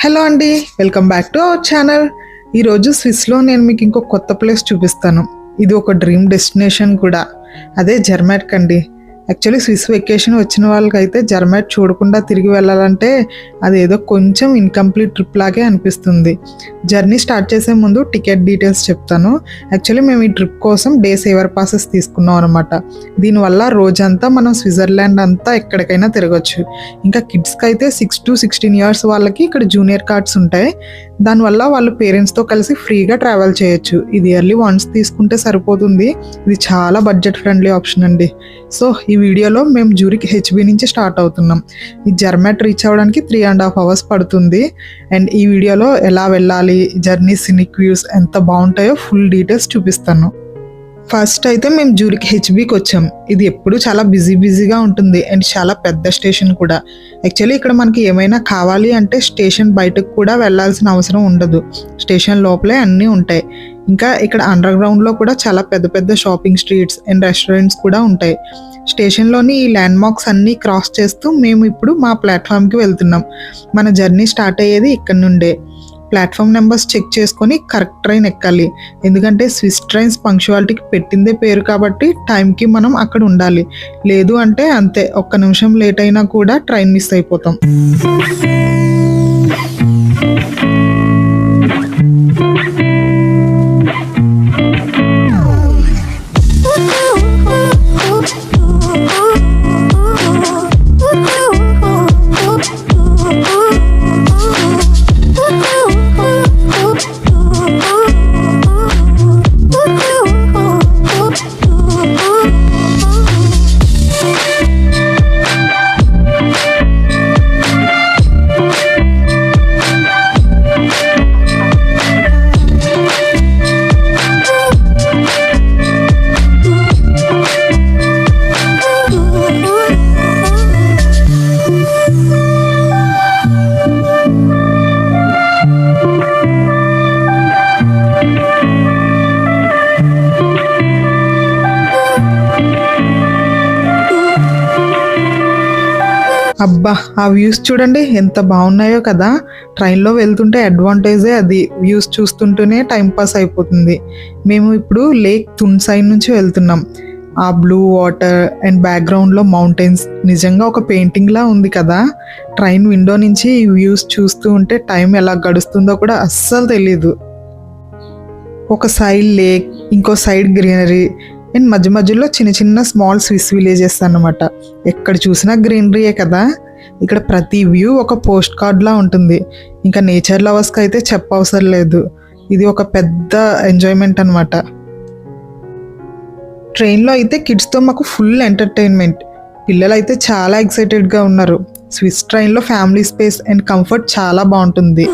Hello అండి, welcome back to our channel. ఈరోజు స్విస్లో నేను మీకు ఇంకో కొత్త ప్లేస్ చూపిస్తాను. ఇది ఒక డ్రీమ్ డెస్టినేషన్ కూడా, అదే జర్మాట్క్ అండి. యాక్చువల్లీ స్విస్ వెకేషన్ వచ్చిన వాళ్ళకైతే జర్మాట్క్ చూడకుండా తిరిగి వెళ్ళాలంటే అదేదో కొంచెం ఇన్కంప్లీట్ ట్రిప్ లాగే అనిపిస్తుంది. జర్నీ స్టార్ట్ చేసే ముందు టికెట్ డీటెయిల్స్ చెప్తాను. యాక్చువల్లీ మేము ఈ ట్రిప్ కోసం డే సేవర్ పాసెస్ తీసుకున్నాం అనమాట. దీనివల్ల రోజంతా మనం స్విట్జర్లాండ్ అంతా ఎక్కడికైనా తిరగచ్చు. ఇంకా కిడ్స్కి అయితే 6 to 16 years వాళ్ళకి ఇక్కడ జూనియర్ కార్డ్స్ ఉంటాయి. దానివల్ల వాళ్ళు పేరెంట్స్తో కలిసి ఫ్రీగా ట్రావెల్ చేయొచ్చు. ఇది ఇయర్లీ వన్స్ తీసుకుంటే సరిపోతుంది. ఇది చాలా బడ్జెట్ ఫ్రెండ్లీ ఆప్షన్ అండి. సో ఈ వీడియోలో మేము జూరిక్ హెచ్బి నుంచి స్టార్ట్ అవుతున్నాం. ఈ జర్మాట్క్ రీచ్ అవ్వడానికి 3.5 hours పడుతుంది. అండ్ ఈ వీడియోలో ఎలా వెళ్ళాలి, జర్నీ సినిక్ వ్యూస్ ఎంత బాగుంటాయో ఫుల్ డీటెయిల్స్ చూపిస్తాను. ఫస్ట్ అయితే మేము జూరిక్ హెచ్బికి వచ్చాం. ఇది ఎప్పుడు చాలా బిజీగా ఉంటుంది అండ్ చాలా పెద్ద స్టేషన్ కూడా. యాక్చువల్లీ ఇక్కడ మనకి ఏమైనా కావాలి అంటే స్టేషన్ బయటకు కూడా వెళ్ళాల్సిన అవసరం ఉండదు. స్టేషన్ లోపలే అన్నీ ఉంటాయి. ఇంకా ఇక్కడ అండర్ గ్రౌండ్లో కూడా చాలా పెద్ద షాపింగ్ స్ట్రీట్స్ అండ్ రెస్టారెంట్స్ కూడా ఉంటాయి. స్టేషన్లోని ఈ ల్యాండ్ మార్క్స్ అన్నీ క్రాస్ చేస్తూ మేము ఇప్పుడు మా ప్లాట్ఫామ్కి వెళ్తున్నాం. మన జర్నీ స్టార్ట్ అయ్యేది ఇక్కడ నుండే. ప్లాట్ఫామ్ నెంబర్స్ చెక్ చేసుకొని కరెక్ట్ ట్రైన్ ఎక్కాలి. ఎందుకంటే స్విస్ ట్రైన్స్ పంక్చువాలిటీకి పెట్టిందే పేరు కాబట్టి టైంకి మనం అక్కడ ఉండాలి. లేదు అంటే అంతే, ఒక్క నిమిషం లేట్ అయినా కూడా ట్రైన్ మిస్ అయిపోతాం. అబ్బా, ఆ వ్యూస్ చూడండి ఎంత బాగున్నాయో కదా. ట్రైన్లో వెళ్తుంటే అడ్వాంటేజే అది. వ్యూస్ చూస్తుంటేనే టైంపాస్ అయిపోతుంది. మేము ఇప్పుడు లేక్ తున్ సైడ్ నుంచి వెళ్తున్నాం. ఆ బ్లూ వాటర్ అండ్ బ్యాక్గ్రౌండ్లో మౌంటైన్స్ నిజంగా ఒక పెయింటింగ్లా ఉంది కదా. ట్రైన్ విండో నుంచి ఈ వ్యూస్ చూస్తూ ఉంటే టైం ఎలా గడుస్తుందో కూడా అస్సలు తెలీదు. ఒక సైడ్ లేక్, ఇంకో సైడ్ గ్రీనరీ అండ్ మధ్యలో చిన్న స్మాల్ స్విస్ విలేజెస్ అన్నమాట. ఎక్కడ చూసినా గ్రీనరీయే కదా. ఇక్కడ ప్రతి వ్యూ ఒక పోస్ట్ కార్డ్లా ఉంటుంది. ఇంకా నేచర్ లవర్స్కి అయితే చెప్పవసరం లేదు. ఇది ఒక పెద్ద ఎంజాయ్మెంట్ అనమాట. ట్రైన్లో అయితే కిడ్స్తో మాకు ఫుల్ ఎంటర్టైన్మెంట్. పిల్లలు అయితే చాలా ఎక్సైటెడ్గా ఉన్నారు. స్విస్ ట్రైన్లో ఫ్యామిలీ స్పేస్ అండ్ కంఫర్ట్ చాలా బాగుంటుంది.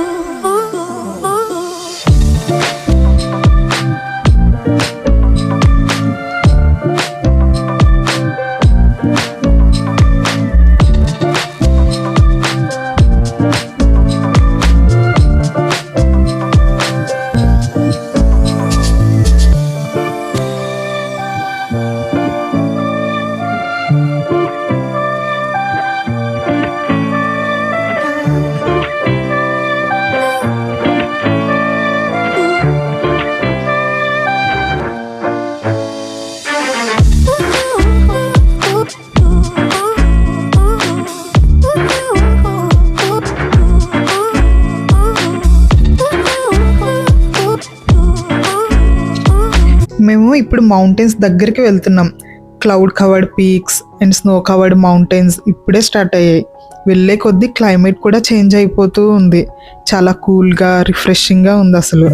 మేము ఇప్పుడు మౌంటైన్స్ దగ్గరికి వెళ్తున్నాం. Cloud covered peaks and snow covered mountains ఇప్పుడే స్టార్ట్ అయ్యాయి. వెళ్ళే కొద్దీ క్లైమేట్ కూడా చేంజ్ అయిపోతూ ఉంది. చాలా కూల్గా రిఫ్రెషింగ్గా ఉంది అసలు.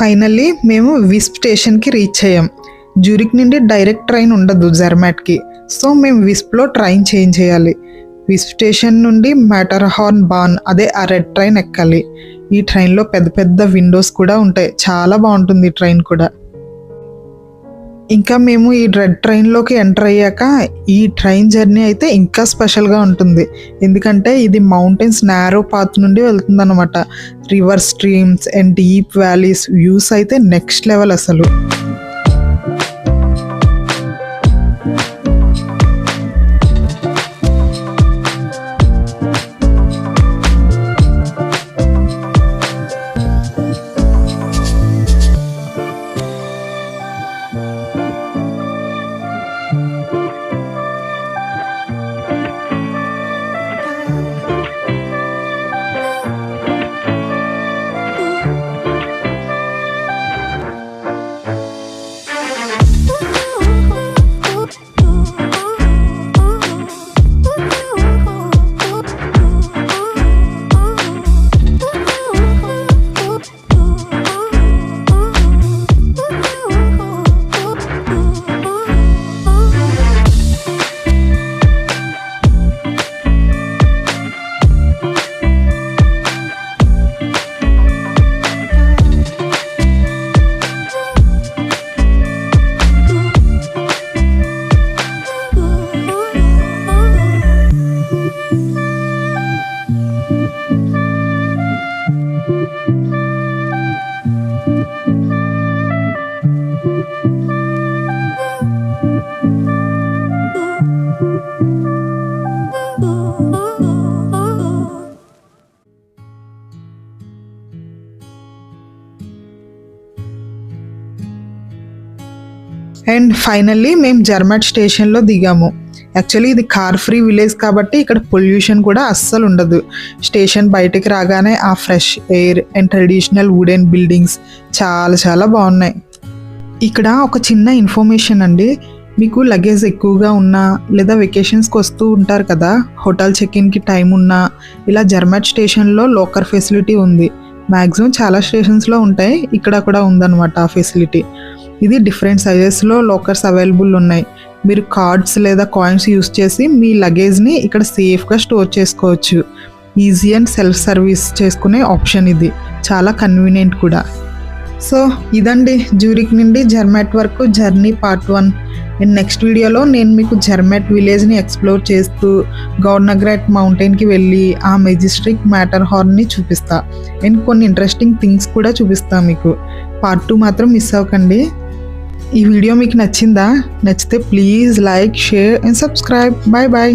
ఫైనల్లీ మేము విస్ప్ స్టేషన్కి రీచ్ అయ్యాం. జ్యూరిక్ నుండి డైరెక్ట్ ట్రైన్ ఉండదు జెర్మాట్కి. సో మేము విస్ప్లో ట్రైన్ చేంజ్ చేయాలి. విస్ప్ స్టేషన్ నుండి మ్యాటర్హార్న్ బాన్, అదే ఆ రెడ్ ట్రైన్ ఎక్కాలి. ఈ ట్రైన్లో పెద్ద పెద్ద విండోస్ కూడా ఉంటాయి. చాలా బాగుంటుంది ఈ ట్రైన్ కూడా. ఇంకా మేము ఈ రెడ్ ట్రైన్లోకి ఎంటర్ అయ్యాక ఈ ట్రైన్ జర్నీ అయితే ఇంకా స్పెషల్గా ఉంటుంది. ఎందుకంటే ఇది మౌంటైన్స్ నారో పాత్ నుండి వెళ్తుంది అనమాట. River streams and deep valleys, views అయితే నెక్స్ట్ లెవెల్ అసలు. అండ్ ఫైనల్లీ మేము జర్మాట్ స్టేషన్లో దిగాము. యాక్చువల్లీ ఇది కార్ ఫ్రీ విలేజ్ కాబట్టి ఇక్కడ పొల్యూషన్ కూడా అస్సలు ఉండదు. స్టేషన్ బయటికి రాగానే ఆ fresh air and traditional wooden buildings చాలా చాలా బాగున్నాయి. ఇక్కడ ఒక చిన్న ఇన్ఫర్మేషన్ అండి, మీకు లగేజ్ ఎక్కువగా ఉన్నా లేదా వెకేషన్స్కి వస్తూ ఉంటారు కదా, హోటల్ చెక్-ఇన్కి టైం ఉన్నా ఇలా జర్మాట్ స్టేషన్లో లోకర్ ఫెసిలిటీ ఉంది. మ్యాక్సిమం చాలా స్టేషన్స్లో ఉంటాయి, ఇక్కడ కూడా ఉందన్నమాట ఆ ఫెసిలిటీ. ఇది డిఫరెంట్ సైజెస్లో లోకర్స్ అవైలబుల్ ఉన్నాయి. మీరు కార్డ్స్ లేదా కాయిన్స్ యూస్ చేసి మీ లగేజ్ని ఇక్కడ సేఫ్గా స్టోర్ చేసుకోవచ్చు. ఈజీ అండ్ సెల్ఫ్ సర్వీస్ చేసుకునే ఆప్షన్ ఇది, చాలా కన్వీనియంట్ కూడా. సో ఇదండి జ్యూరిక్ నుండి జర్మాట్ వరకు జర్నీ పార్ట్ 1. అండ్ నెక్స్ట్ వీడియోలో నేను మీకు జర్మాట్ విలేజ్ని ఎక్స్ప్లోర్ చేస్తూ గౌర్నగ్రాట్ మౌంటైన్కి వెళ్ళి ఆ మెజెస్టిక్ మ్యాటర్హార్న్ని చూపిస్తా. అండ్ కొన్ని ఇంట్రెస్టింగ్ థింగ్స్ కూడా చూపిస్తా మీకు. పార్ట్ 2 మాత్రం మిస్ అవ్వకండి. ఈ వీడియో మీకు నచ్చిందా? నచ్చితే please like, share and subscribe. Bye bye.